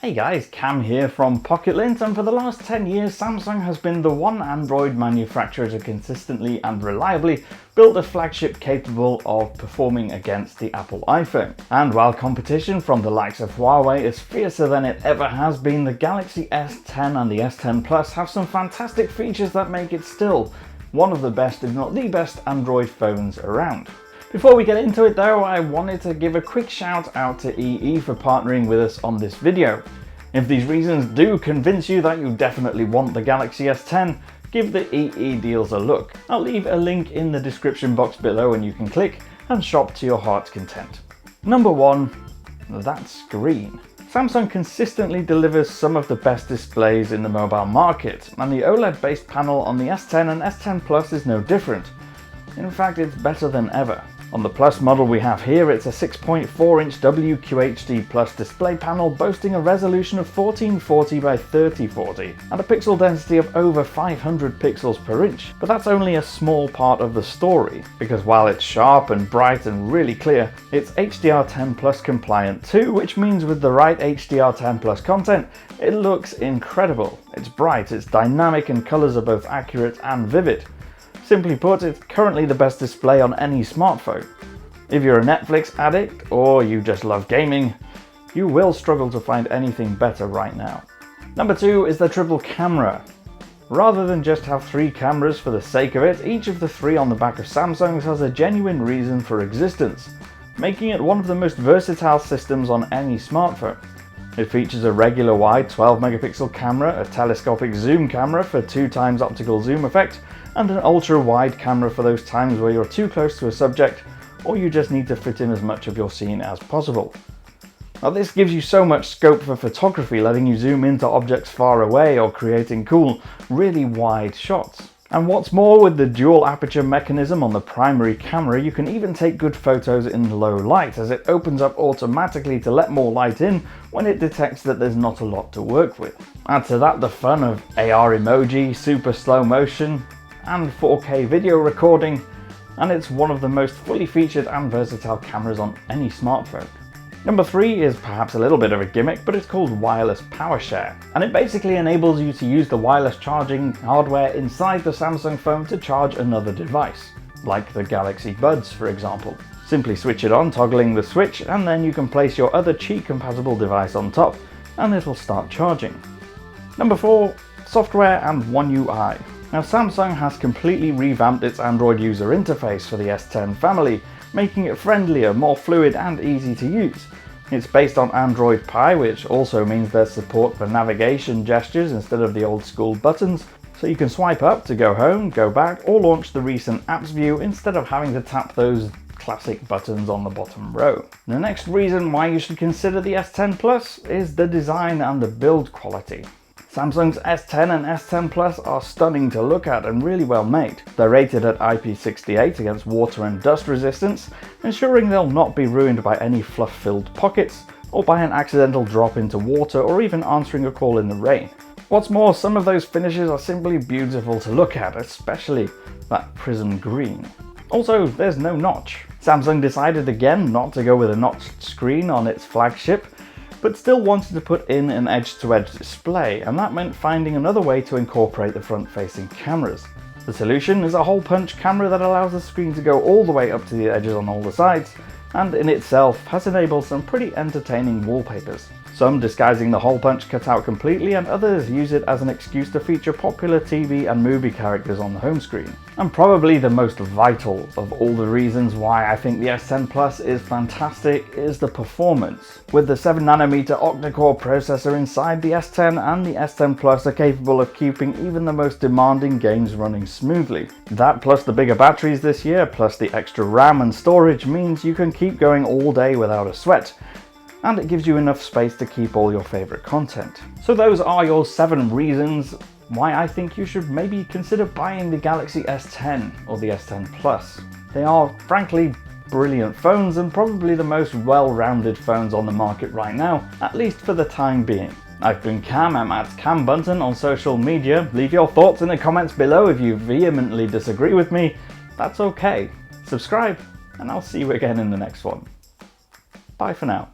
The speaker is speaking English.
Hey guys, Cam here from Pocket-lint, and for the last 10 years Samsung has been the one Android manufacturer to consistently and reliably build a flagship capable of performing against the Apple iPhone. And while competition from the likes of Huawei is fiercer than it ever has been, the Galaxy S10 and the S10 Plus have some fantastic features that make it still one of the best, if not the best, Android phones around. Before we get into it though, I wanted to give a quick shout out to EE for partnering with us on this video. If these reasons do convince you that you definitely want the Galaxy S10, give the EE deals a look. I'll leave a link in the description box below and you can click and shop to your heart's content. Number 1, that screen. Samsung consistently delivers some of the best displays in the mobile market, and the OLED-based panel on the S10 and S10 Plus is no different. In fact, it's better than ever. On the Plus model we have here, it's a 6.4-inch WQHD Plus display panel boasting a resolution of 1440 by 3040 and a pixel density of over 500 pixels per inch. But that's only a small part of the story, because while it's sharp and bright and really clear, it's HDR10 Plus compliant too, which means with the right HDR10 Plus content, it looks incredible. It's bright, it's dynamic, and colors are both accurate and vivid. Simply put, it's currently the best display on any smartphone. If you're a Netflix addict or you just love gaming, you will struggle to find anything better right now. Number 2 is the triple camera. Rather than just have 3 cameras for the sake of it, each of the 3 on the back of Samsung's has a genuine reason for existence, making it one of the most versatile systems on any smartphone. It features a regular wide 12 megapixel camera, a telescopic zoom camera for 2x optical zoom effect, and an ultra wide camera for those times where you're too close to a subject or you just need to fit in as much of your scene as possible. Now this gives you so much scope for photography, letting you zoom into objects far away or creating cool, really wide shots. And what's more, with the dual aperture mechanism on the primary camera, you can even take good photos in low light, as it opens up automatically to let more light in when it detects that there's not a lot to work with. Add to that the fun of AR emoji, super slow motion, and 4K video recording, and it's one of the most fully featured and versatile cameras on any smartphone. Number 3 is perhaps a little bit of a gimmick, but it's called wireless power share, and it basically enables you to use the wireless charging hardware inside the Samsung phone to charge another device, like the Galaxy Buds for example. Simply switch it on, toggling the switch, and then you can place your other Qi compatible device on top and it'll start charging. Number 4, software and One UI. Now Samsung has completely revamped its Android user interface for the S10 family, making it friendlier, more fluid and easy to use. It's based on Android Pie, which also means there's support for navigation gestures instead of the old school buttons, so you can swipe up to go home, go back, or launch the recent apps view instead of having to tap those classic buttons on the bottom row. The next reason why you should consider the S10 Plus is the design and the build quality. Samsung's S10 and S10 Plus are stunning to look at and really well made. They're rated at IP68 against water and dust resistance, ensuring they'll not be ruined by any fluff-filled pockets, or by an accidental drop into water, or even answering a call in the rain. What's more, some of those finishes are simply beautiful to look at, especially that prism green. Also, there's no notch. Samsung decided again not to go with a notched screen on its flagship, but still wanted to put in an edge-to-edge display, and that meant finding another way to incorporate the front-facing cameras. The solution is a hole-punch camera that allows the screen to go all the way up to the edges on all the sides, and in itself has enabled some pretty entertaining wallpapers. Some disguising the hole punch cutout completely, and others use it as an excuse to feature popular TV and movie characters on the home screen. And probably the most vital of all the reasons why I think the S10 Plus is fantastic is the performance. With the 7nm octa-core processor inside, the S10 and the S10 Plus are capable of keeping even the most demanding games running smoothly. That plus the bigger batteries this year, plus the extra RAM and storage, means you can keep going all day without a sweat, and it gives you enough space to keep all your favorite content. So those are your 7 reasons why I think you should maybe consider buying the Galaxy S10 or the S10 Plus. They are frankly brilliant phones and probably the most well-rounded phones on the market right now, at least for the time being. I've been Cam, I'm at Cam Bunton on social media. Leave your thoughts in the comments below. If you vehemently disagree with me, that's okay. Subscribe, and I'll see you again in the next one. Bye for now.